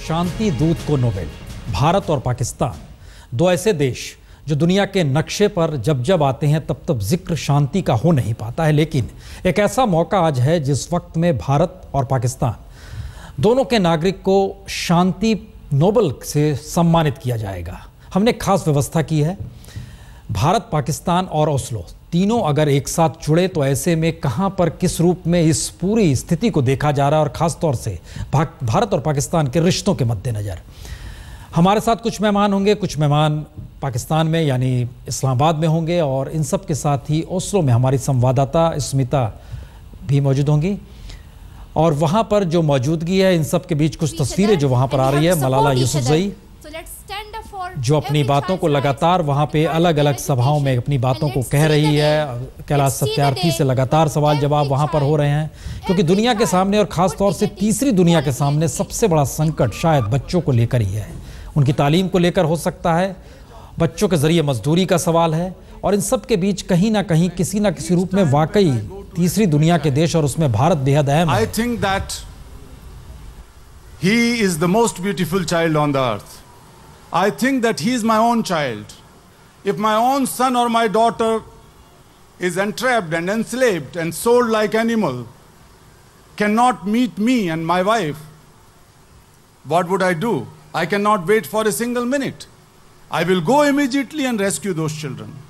शांति दूत को नोबेल। भारत और पाकिस्तान, दो ऐसे देश जो दुनिया के नक्शे पर जब जब आते हैं तब तब जिक्र शांति का हो नहीं पाता है, लेकिन एक ऐसा मौका आज है जिस वक्त में भारत और पाकिस्तान दोनों के नागरिक को शांति नोबेल से सम्मानित किया जाएगा। हमने खास व्यवस्था की है। भारत, पाकिस्तान और ओस्लो तीनों अगर एक साथ जुड़े तो ऐसे में कहां पर किस रूप में इस पूरी स्थिति को देखा जा रहा है, और खास तौर से भारत और पाकिस्तान के रिश्तों के मद्देनजर हमारे साथ कुछ मेहमान होंगे। कुछ मेहमान पाकिस्तान में यानी इस्लामाबाद में होंगे, और इन सब के साथ ही ओस्लो में हमारी संवाददाता स्मिता भी मौजूद होंगी। और वहां पर जो मौजूदगी है, इन सब के बीच कुछ तस्वीरें जो वहां पर आ रही है, मलाला यूसुफजई जो अपनी बातों को लगातार वहां पे अलग अलग सभाओं में अपनी बातों को कह रही है। कैलाश सत्यार्थी से लगातार सवाल जवाब वहां पर हो रहे हैं, क्योंकि दुनिया के सामने और खास तौर से तीसरी दुनिया के सामने सबसे बड़ा संकट शायद बच्चों को लेकर ही है। उनकी तालीम को लेकर हो सकता है, बच्चों के जरिए मजदूरी का सवाल है, और इन सब के बीच कहीं ना कहीं किसी ना किसी रूप में वाकई तीसरी दुनिया के देश और उसमें भारत बेहद अहम है। I think that he is the most beautiful child on the earth. I think that he is my own child. If my own son or my daughter is entrapped and enslaved and sold like animal, cannot meet me and my wife, what would I do? I cannot wait for a single minute. I will go immediately and rescue those children.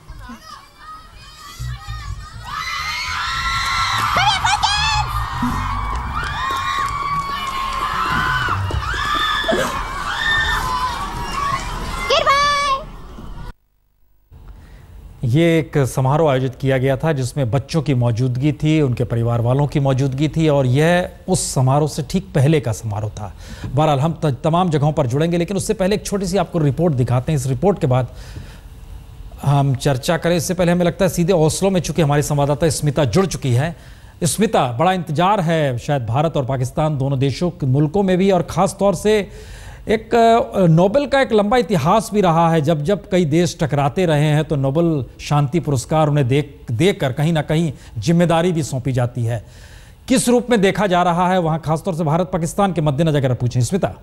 ये एक समारोह आयोजित किया गया था जिसमें बच्चों की मौजूदगी थी, उनके परिवार वालों की मौजूदगी थी, और यह उस समारोह से ठीक पहले का समारोह था। बहरहाल हम तमाम जगहों पर जुड़ेंगे, लेकिन उससे पहले एक छोटी सी आपको रिपोर्ट दिखाते हैं। इस रिपोर्ट के बाद हम चर्चा करें। इससे पहले हमें लगता है सीधे ओस्लो में चूंकि हमारी संवाददाता स्मिता जुड़ चुकी है। स्मिता, बड़ा इंतजार है शायद भारत और पाकिस्तान दोनों देशों के मुल्कों में भी, और ख़ास तौर से एक नोबेल का एक लंबा इतिहास भी रहा है। जब जब कई देश टकराते रहे हैं तो नोबेल शांति पुरस्कार उन्हें देकर कहीं ना कहीं जिम्मेदारी भी सौंपी जाती है। किस रूप में देखा जा रहा है वहां, खासतौर से भारत पाकिस्तान के मद्देनजर अगर पूछें स्मिता?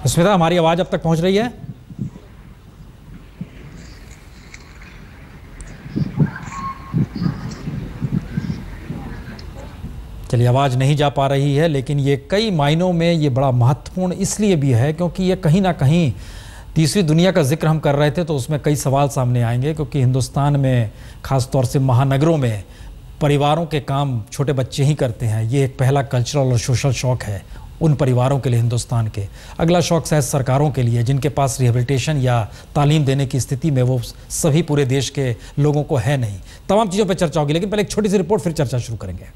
स्मिता, हमारी आवाज अब तक पहुंच रही है? चलिए, आवाज नहीं जा पा रही है, लेकिन ये कई मायनों में ये बड़ा महत्वपूर्ण इसलिए भी है क्योंकि ये कहीं ना कहीं तीसरी दुनिया का जिक्र हम कर रहे थे तो उसमें कई सवाल सामने आएंगे, क्योंकि हिंदुस्तान में खास तौर से महानगरों में परिवारों के काम छोटे बच्चे ही करते हैं। ये एक पहला कल्चरल और सोशल शॉक है उन परिवारों के लिए हिंदुस्तान के। अगला शौक शायद सरकारों के लिए जिनके पास रिहेबिलिटेशन या तालीम देने की स्थिति में वो सभी पूरे देश के लोगों को है नहीं। तमाम चीज़ों पर चर्चा होगी, लेकिन पहले एक छोटी सी रिपोर्ट, फिर चर्चा शुरू करेंगे।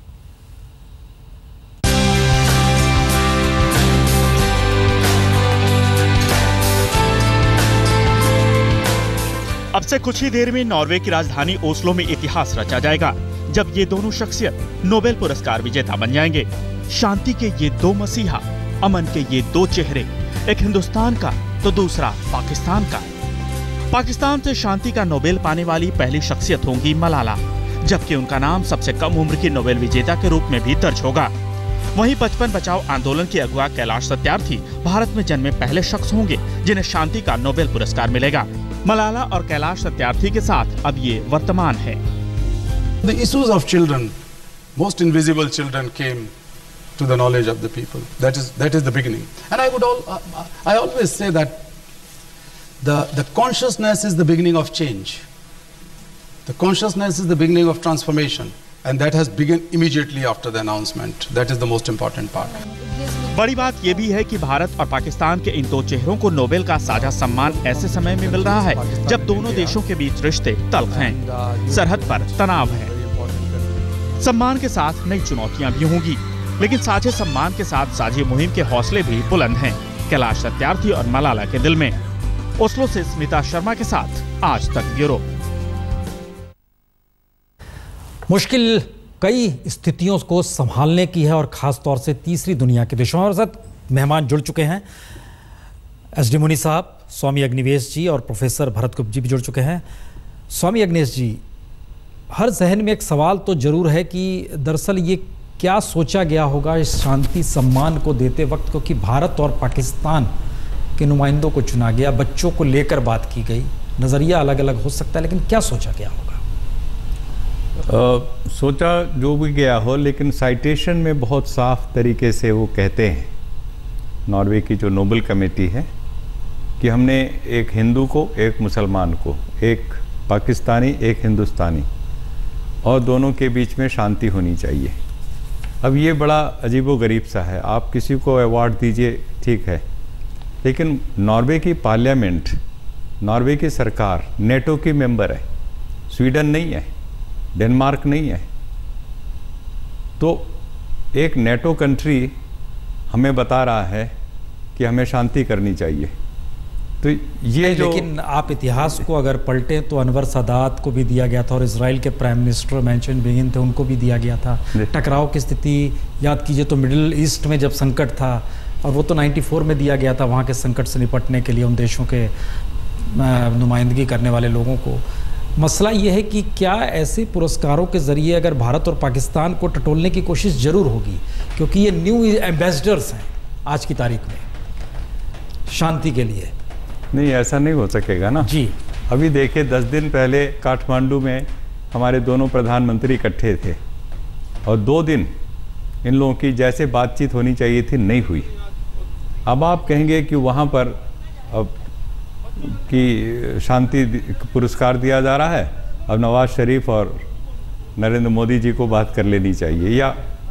अब से कुछ ही देर में नॉर्वे की राजधानी ओस्लो में इतिहास रचा जाएगा, जब ये दोनों शख्सियत नोबेल पुरस्कार विजेता बन जाएंगे। शांति के ये दो मसीहा, अमन के ये दो चेहरे, एक हिंदुस्तान का तो दूसरा पाकिस्तान का। पाकिस्तान से शांति का नोबेल पाने वाली पहली शख्सियत होंगी मलाला, जबकि उनका नाम सबसे कम उम्र की नोबेल विजेता के रूप में भी दर्ज होगा। वहीं बचपन बचाओ आंदोलन के अगुवा कैलाश सत्यार्थी भारत में जन्मे पहले शख्स होंगे जिन्हें शांति का नोबेल पुरस्कार मिलेगा। मलाला और कैलाश सत्यार्थी के साथ अब ये वर्तमान है। The issues of children, most invisible children came to the knowledge of the people. That is the beginning. And I always say that the consciousness is the beginning of change. The consciousness is the beginning of transformation, and that has begun immediately after the announcement. That is the most important part. बड़ी बात यह भी है कि भारत और पाकिस्तान के इन दो चेहरों को नोबेल का साझा सम्मान ऐसे समय में मिल रहा है जब दोनों देशों के बीच रिश्ते तल्ख हैं, सरहद पर तनाव है। सम्मान के साथ नई चुनौतियां भी होंगी, लेकिन साझे सम्मान के साथ साझी मुहिम के हौसले भी बुलंद हैं कैलाश सत्यार्थी और मलाला के दिल में। ओस्लो से स्मिता शर्मा के साथ आज तक ब्यूरो। मुश्किल कई स्थितियों को संभालने की है, और खास तौर से तीसरी दुनिया के देशों। और साथ मेहमान जुड़ चुके हैं। एसडी मुनि साहब, स्वामी अग्निवेश जी और प्रोफेसर भरत गुप्ता जी भी जुड़ चुके हैं। स्वामी अग्निवेश जी, हर जहन में एक सवाल तो जरूर है कि दरअसल ये क्या सोचा गया होगा इस शांति सम्मान को देते वक्त, क्योंकि भारत और पाकिस्तान के नुमाइंदों को चुना गया, बच्चों को लेकर बात की गई, नज़रिया अलग अलग हो सकता है, लेकिन क्या सोचा गया होगा? सोचा जो भी गया हो, लेकिन साइटेशन में बहुत साफ तरीके से वो कहते हैं, नॉर्वे की जो नोबेल कमेटी है, कि हमने एक हिंदू को, एक मुसलमान को, एक पाकिस्तानी, एक हिंदुस्तानी, और दोनों के बीच में शांति होनी चाहिए। अब ये बड़ा अजीबोगरीब सा है, आप किसी को अवार्ड दीजिए, ठीक है, लेकिन नॉर्वे की पार्लियामेंट, नॉर्वे की सरकार नेटो की मेंबर है, स्वीडन नहीं है, डेनमार्क नहीं है, तो एक नेटो कंट्री हमें बता रहा है कि हमें शांति करनी चाहिए। तो ये जो, लेकिन आप इतिहास को अगर पलटें तो अनवर सादात को भी दिया गया था, और इजराइल के प्राइम मिनिस्टर मेंशन बेगिन थे, उनको भी दिया गया था। टकराव की स्थिति याद कीजिए तो मिडिल ईस्ट में जब संकट था, और वो तो 94 में दिया गया था, वहाँ के संकट से निपटने के लिए उन देशों के नुमाइंदगी करने वाले लोगों को। मसला ये है कि क्या ऐसे पुरस्कारों के ज़रिए अगर भारत और पाकिस्तान को टटोलने की कोशिश ज़रूर होगी, क्योंकि ये न्यू एम्बेसडर्स हैं आज की तारीख में शांति के लिए। नहीं, ऐसा नहीं हो सकेगा ना जी। अभी देखिए, 10 दिन पहले काठमांडू में हमारे दोनों प्रधानमंत्री इकट्ठे थे, और 2 दिन इन लोगों की जैसे बातचीत होनी चाहिए थी नहीं हुई। अब आप कहेंगे कि वहाँ पर अब कि शांति पुरस्कार दिया जा रहा है, अब नवाज शरीफ और नरेंद्र मोदी जी को बात कर लेनी चाहिए या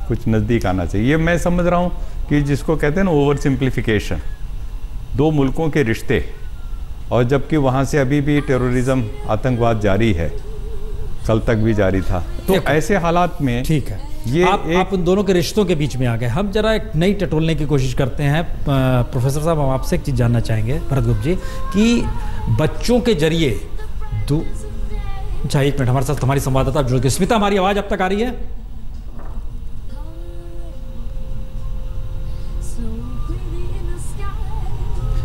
कुछ नज़दीक आना चाहिए। ये मैं समझ रहा हूँ कि जिसको कहते हैं ना ओवर सिंप्लीफिकेशन, 2 मुल्कों के रिश्ते, और जबकि वहाँ से अभी भी टेररिज्म, आतंकवाद जारी है, कल तक भी जारी था। तो ऐसे हालात में ठीक है, ये आप उन दोनों के रिश्तों के बीच में आ गए। हम जरा एक नई टटोलने की कोशिश करते हैं। प्रोफेसर साहब, हम आपसे एक चीज़ जानना चाहेंगे, भरत गुप्ता जी, कि बच्चों के जरिए अच्छा, 1 मिनट, हमारे साथ हमारी संवाददाता जुड़ गई। स्मिता, हमारी आवाज़ अब तक आ रही है?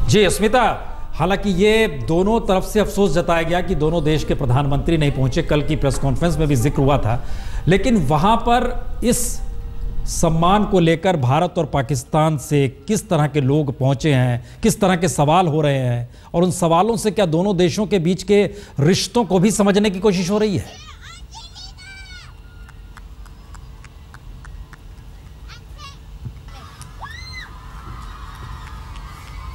जी स्मिता, हालांकि ये दोनों तरफ से अफसोस जताया गया कि दोनों देश के प्रधानमंत्री नहीं पहुंचे, कल की प्रेस कॉन्फ्रेंस में भी जिक्र हुआ था, लेकिन वहां पर इस सम्मान को लेकर भारत और पाकिस्तान से किस तरह के लोग पहुंचे हैं, किस तरह के सवाल हो रहे हैं, और उन सवालों से क्या दोनों देशों के बीच के रिश्तों को भी समझने की कोशिश हो रही है?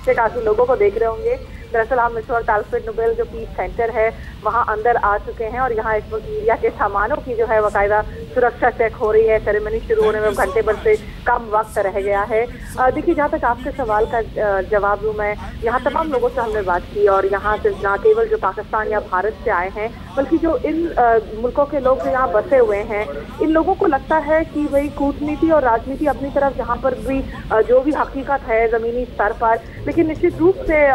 काफी लोगों को देख रहे होंगे। दरअसल हम इस वक्त अल्फ्रेड नोबेल जो पीस सेंटर है वहां अंदर आ चुके हैं, और यहाँ इस वक्त मीडिया के सामानों की जो है बाकायदा सुरक्षा चेक हो रही है। सेरेमनी शुरू होने में घंटे भर से कम वक्त रह गया है। देखिए, जहाँ तक आपके सवाल का जवाब दूं मैं, यहाँ तमाम लोगों से हमने बात की, और यहाँ सिर्फ ना केवल जो पाकिस्तान या भारत से आए हैं, बल्कि जो इन मुल्कों के लोग जो यहाँ बसे हुए हैं, इन लोगों को लगता है कि भाई कूटनीति और राजनीति अपनी तरफ जहाँ पर भी जो भी हकीकत है ज़मीनी स्तर पर, लेकिन निश्चित रूप से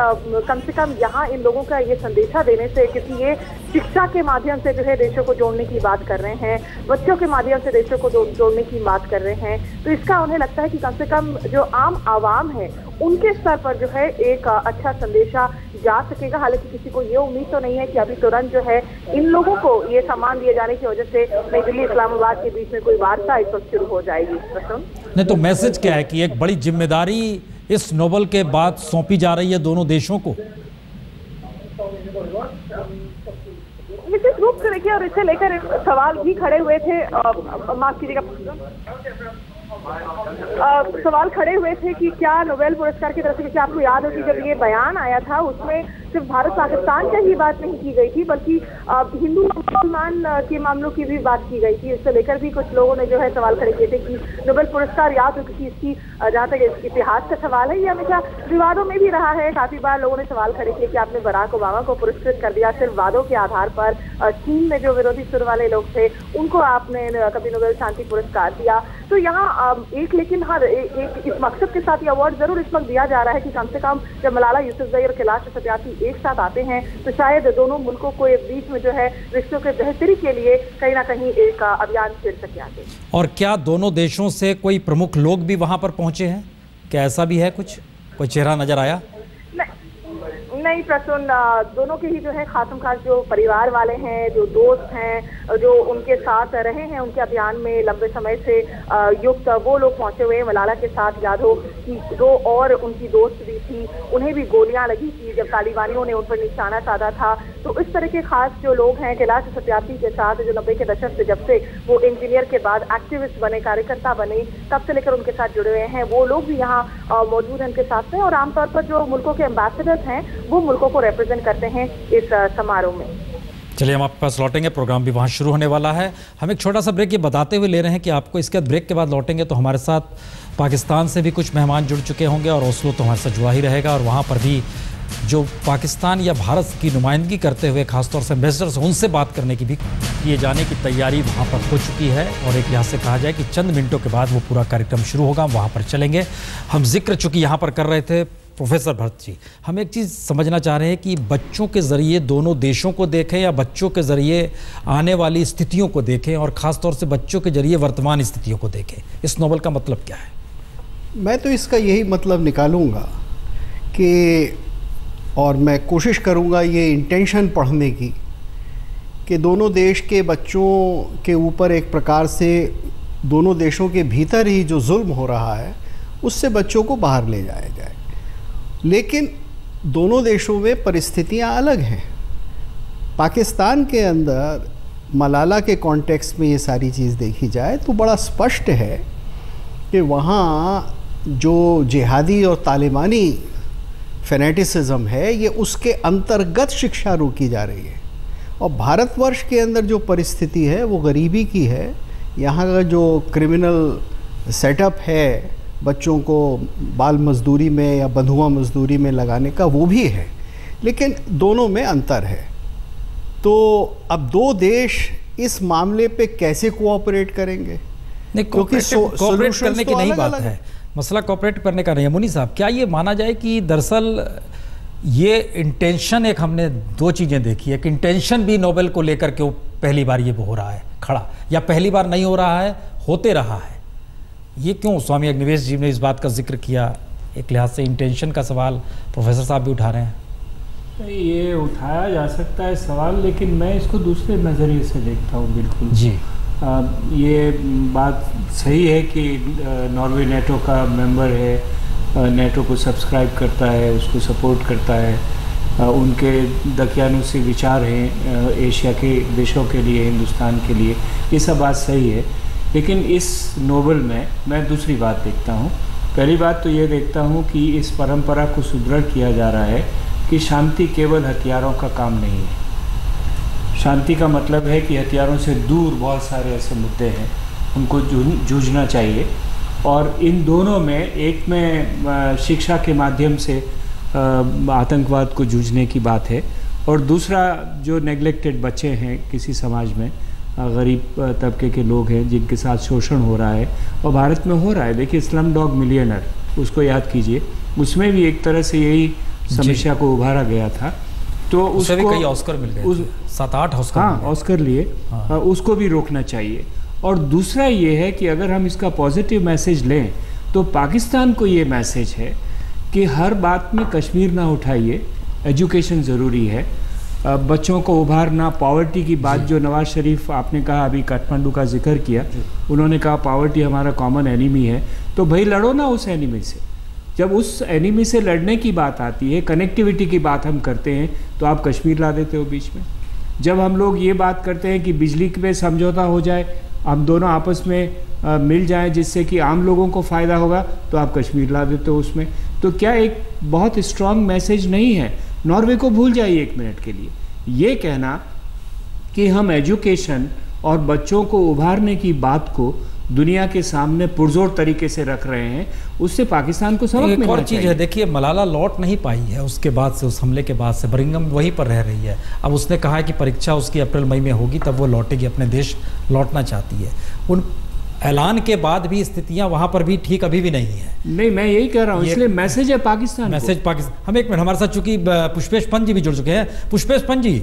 कम से कम यहाँ इन लोगों का ये संदेशा देने से, क्योंकि ये शिक्षा के माध्यम से जो है देशों को जोड़ने की बात कर रहे हैं, बच्चों के माध्यम से देशों को जोड़ने की बात कर रहे हैं, तो इसका उन्हें लगता है कि कम से कम जो आम आवाम है उनके स्तर पर जो है एक अच्छा संदेशा जा सकेगा। हालांकि किसी को ये उम्मीद तो नहीं है कि अभी तुरंत जो है इन लोगों को ये सम्मान दिए जाने की वजह से नई दिल्ली इस्लामाबाद के बीच में कोई वार्ता इस वक्त शुरू हो जाएगी। नहीं तो मैसेज क्या है कि एक बड़ी जिम्मेदारी इस नोबेल के बाद सौंपी जा रही है दोनों देशों को? निश्चित रूप से देखिए, और इसे लेकर सवाल भी खड़े हुए थे, माफ कीजिएगा, सवाल खड़े हुए थे कि क्या नोबेल पुरस्कार की तरफ से, क्योंकि आपको याद हो कि जब ये बयान आया था उसमें सिर्फ भारत पाकिस्तान का ही बात नहीं की गई थी, बल्कि हिंदू और मुसलमान के मामलों की भी बात की गई थी। इससे लेकर भी कुछ लोगों ने जो है सवाल खड़े किए थे कि नोबेल पुरस्कार याद हो, क्योंकि इसकी जहाँ तक इतिहास का सवाल है ये हमेशा विवादों में भी रहा है। काफी बार लोगों ने सवाल खड़े किए कि आपने बराक ओबामा को पुरस्कृत कर दिया सिर्फ वादों के आधार पर, चीन में जो विरोधी सुर वाले लोग थे उनको आपने कभी नोबेल शांति पुरस्कार दिया। तो यहाँ एक, लेकिन हाँ, एक इस मकसद के साथ ये अवार्ड जरूर इस वक्त दिया जा रहा है कि कम से कम जब मलाला यूसुफजई और कैलाश सत्यार्थी एक साथ आते हैं तो शायद दोनों मुल्कों को एक बीच में जो है रिश्तों के बेहतरी के लिए कहीं ना कहीं एक अभियान छेड़ सके आगे। और क्या दोनों देशों से कोई प्रमुख लोग भी वहां पर पहुंचे हैं? क्या ऐसा भी है, कुछ कोई चेहरा नजर आया? नहीं प्रसून, दोनों के ही जो है खास जो परिवार वाले हैं, जो दोस्त हैं, जो उनके साथ रहे हैं उनके अभियान में लंबे समय से युक्त, वो लोग पहुंचे हुए हैं मलाला के साथ। याद हो कि 2 और उनकी दोस्त भी थी, उन्हें भी गोलियां लगी थी जब तालिबानियों ने उन पर निशाना साधा था। तो इस तरह के खास जो लोग हैं कैलाश सत्यार्थी के साथ, जो 90 के दशक से जब से वो इंजीनियर के बाद एक्टिविस्ट बने, कार्यकर्ता बने, तब से लेकर उनके साथ जुड़े हुए हैं, वो लोग भी यहाँ मौजूद हैं उनके साथ में। और आमतौर पर जो मुल्कों के एम्बेसडर्स हैं वो मुल्कों को रिप्रेजेंट करते हैं इस समारोह में। चलिए हम आपके पास लौटेंगे, प्रोग्राम भी वहाँ शुरू होने वाला है। हम एक छोटा सा ब्रेक ये बताते हुए ले रहे हैं कि आपको इसके बाद ब्रेक के बाद लौटेंगे तो हमारे साथ पाकिस्तान से भी कुछ मेहमान जुड़ चुके होंगे और ओस्लो तो हमारे साथ जुड़ा ही रहेगा, और वहाँ पर भी जो पाकिस्तान या भारत की नुमाइंदगी करते हुए खासतौर से एम्बेसडर्स उनसे बात करने की भी किए जाने की तैयारी वहाँ पर हो चुकी है। और एक लिहाज से कहा जाए कि चंद मिनटों के बाद वो पूरा कार्यक्रम शुरू होगा, वहाँ पर चलेंगे। हम जिक्र चूँकि यहाँ पर कर रहे थे प्रोफेसर भट्ट जी, हम एक चीज़ समझना चाह रहे हैं कि बच्चों के ज़रिए दोनों देशों को देखें या बच्चों के ज़रिए आने वाली स्थितियों को देखें, और ख़ास तौर से बच्चों के ज़रिए वर्तमान स्थितियों को देखें, इस नोवेल का मतलब क्या है? मैं तो इसका यही मतलब निकालूंगा कि, और मैं कोशिश करूंगा ये इंटेंशन पढ़ने की, कि दोनों देश के बच्चों के ऊपर एक प्रकार से दोनों देशों के भीतर ही जो जुल्म हो रहा है उससे बच्चों को बाहर ले जाया जाए। लेकिन दोनों देशों में परिस्थितियां अलग हैं। पाकिस्तान के अंदर मलाला के कॉन्टेक्स्ट में ये सारी चीज़ देखी जाए तो बड़ा स्पष्ट है कि वहाँ जो जिहादी और तालिबानी फेनेटिसिज्म है ये उसके अंतर्गत शिक्षा रोकी जा रही है। और भारतवर्ष के अंदर जो परिस्थिति है वो गरीबी की है। यहाँ का जो क्रिमिनल सेटअप है बच्चों को बाल मजदूरी में या बंधुआ मजदूरी में लगाने का, वो भी है, लेकिन दोनों में अंतर है। तो अब 2 देश इस मामले पे कैसे कोऑपरेट करेंगे? नहीं, कोऑपरेट करने की नहीं बात है, मसला कोऑपरेट करने का नहीं है। मुनी साहब, क्या ये माना जाए कि दरअसल ये इंटेंशन, एक हमने 2 चीज़ें देखी है कि इंटेंशन भी नोबेल को लेकर के वो पहली बार ये हो रहा है खड़ा, या पहली बार नहीं हो रहा है, होते रहा है, ये क्यों? स्वामी अग्निवेश जी ने इस बात का जिक्र किया, एक लिहाज से इंटेंशन का सवाल प्रोफेसर साहब भी उठा रहे हैं। ये उठाया जा सकता है सवाल, लेकिन मैं इसको दूसरे नज़रिए से देखता हूँ। बिल्कुल जी, ये बात सही है कि नॉर्वे नेटो का मेंबर है, नेटो को सब्सक्राइब करता है, उसको सपोर्ट करता है, उनके दकियानुसी विचार हैं एशिया के देशों के लिए, हिंदुस्तान के लिए, ये सब बात सही है। लेकिन इस नोवेल में मैं दूसरी बात देखता हूँ। पहली बात तो ये देखता हूँ कि इस परंपरा को सुदृढ़ किया जा रहा है कि शांति केवल हथियारों का काम नहीं है। शांति का मतलब है कि हथियारों से दूर बहुत सारे ऐसे मुद्दे हैं, उनको जूझना चाहिए। और इन दोनों में, एक में शिक्षा के माध्यम से आतंकवाद को जूझने की बात है, और दूसरा जो नेग्लेक्टेड बच्चे हैं किसी समाज में, गरीब तबके के लोग हैं जिनके साथ शोषण हो रहा है, और भारत में हो रहा है। देखिए स्लम डॉग मिलियनर, उसको याद कीजिए, उसमें भी एक तरह से यही समस्या को उभारा गया था। तो उसको भी कई ऑस्कर मिल गए, 7-8 ऑस्कर, हाँ ऑस्कर लिए। उसको भी रोकना चाहिए। और दूसरा ये है कि अगर हम इसका पॉजिटिव मैसेज लें तो पाकिस्तान को ये मैसेज है कि हर बात में कश्मीर ना उठाइए, एजुकेशन ज़रूरी है, बच्चों को उभारना, पॉवर्टी की बात जो नवाज शरीफ आपने कहा, अभी काठमांडू का जिक्र किया, उन्होंने कहा पॉवर्टी हमारा कॉमन एनिमी है, तो भाई लड़ो ना उस एनिमी से। जब उस एनिमी से लड़ने की बात आती है, कनेक्टिविटी की बात हम करते हैं, तो आप कश्मीर ला देते हो बीच में। जब हम लोग ये बात करते हैं कि बिजली पे समझौता हो जाए, हम दोनों आपस में मिल जाएं जिससे कि आम लोगों को फ़ायदा होगा, तो आप कश्मीर ला देते हो उसमें। तो क्या एक बहुत स्ट्रॉन्ग मैसेज नहीं है? नॉर्वे को भूल जाइए 1 मिनट के लिए। ये कहना कि हम एजुकेशन और बच्चों को उभारने की बात को दुनिया के सामने पुरजोर तरीके से रख रहे हैं, उससे पाकिस्तान को सबक मिलना चाहिए। एक और चीज़ है, देखिए मलाला लौट नहीं पाई है उसके बाद से, उस हमले के बाद से बर्मिंघम वहीं पर रह रही है। अब उसने कहा है कि परीक्षा उसकी अप्रैल-मई में होगी, तब वो लौटेगी, अपने देश लौटना चाहती है। उन ऐलान के बाद भी स्थितियां वहां पर भी ठीक अभी भी नहीं है। नहीं, मैं यही कह रहा हूँ, इसलिए मैसेज है पाकिस्तान, मैसेज पाकिस्तान। हम 1 मिनट, हमारे साथ चूंकि पुष्पेश पंत जी भी जुड़ चुके हैं। पुष्पेश पंत जी,